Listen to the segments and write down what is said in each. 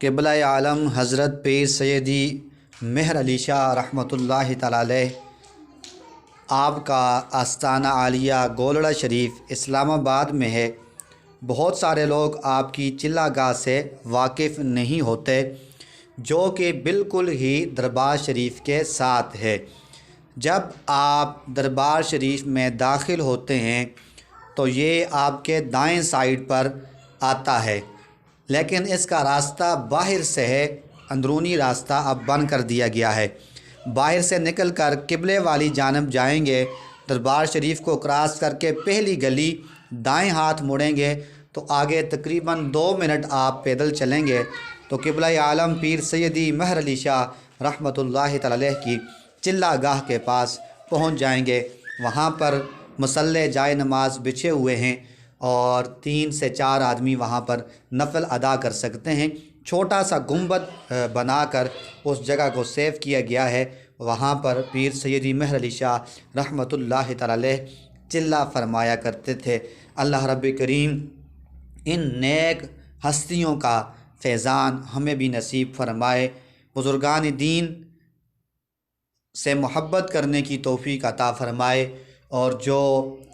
क़िबला आलम हज़रत पीर सैयदी मेहर अली शाह रहमतुल्लाहि तआला अलैह आपका आस्ताना आलिया गोलड़ा शरीफ इस्लामाबाद में है। बहुत सारे लोग आपकी चिल्लागाह से वाकिफ़ नहीं होते, जो कि बिल्कुल ही दरबार शरीफ के साथ है। जब आप दरबार शरीफ में दाखिल होते हैं तो ये आपके दाएं साइड पर आता है, लेकिन इसका रास्ता बाहर से है। अंदरूनी रास्ता अब बंद कर दिया गया है। बाहर से निकल कर किबले वाली जानब जाएंगे, दरबार शरीफ को क्रॉस करके पहली गली दाएं हाथ मुड़ेंगे तो आगे तकरीबन 2 मिनट आप पैदल चलेंगे तो क़िबला आलम पीर सैयदी मेहर अली शाह रहमतुल्लाहि तआला अलैह की चिल्लागाह के पास पहुंच जाएंगे। वहां पर मुसल्ले जाए नमाज बिछे हुए हैं और 3 से 4 आदमी वहां पर नफल अदा कर सकते हैं। छोटा सा गुंबद बनाकर उस जगह को सेव किया गया है। वहाँ पर पीर सैयदी मेहर अली शाह रहमतुल्लाहि तआला अलैह चिल्ला फरमाया करते थे। अल्लाह रब्बे करीम इन नेक हस्तियों का फैज़ान हमें भी नसीब फरमाए। बुज़ुर्गान दीन से मोहब्बत करने की तौफ़ीक अता फ़रमाए और जो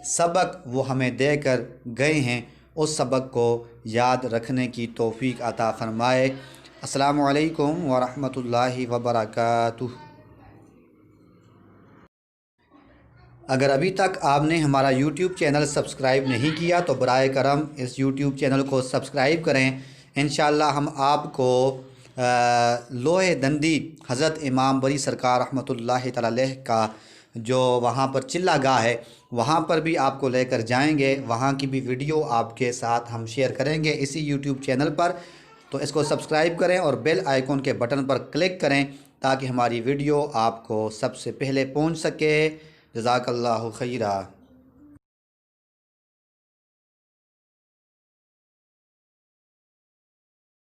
सबक वो हमें देकर गए हैं उस सबक को याद रखने की तौफ़ीक अता फ़रमाए। अस्सलामु अलैकुम व रहमतुल्लाहि व बरकातुहू। अगर अभी तक आपने हमारा YouTube चैनल सब्सक्राइब नहीं किया तो बराए करम इस YouTube चैनल को सब्सक्राइब करें। इंशाअल्लाह हम आपको लोहे दंदी हज़रत इमाम बरी सरकार रहमतुल्लाहि तआला अलैह का जो वहाँ पर चिल्लागाह है वहाँ पर भी आपको लेकर जाएंगे। वहाँ की भी वीडियो आपके साथ हम शेयर करेंगे इसी YouTube चैनल पर। तो इसको सब्सक्राइब करें और बेल आइकॉन के बटन पर क्लिक करें ताकि हमारी वीडियो आपको सबसे पहले पहुँच सके। जज़ाकल्लाहु खैरा।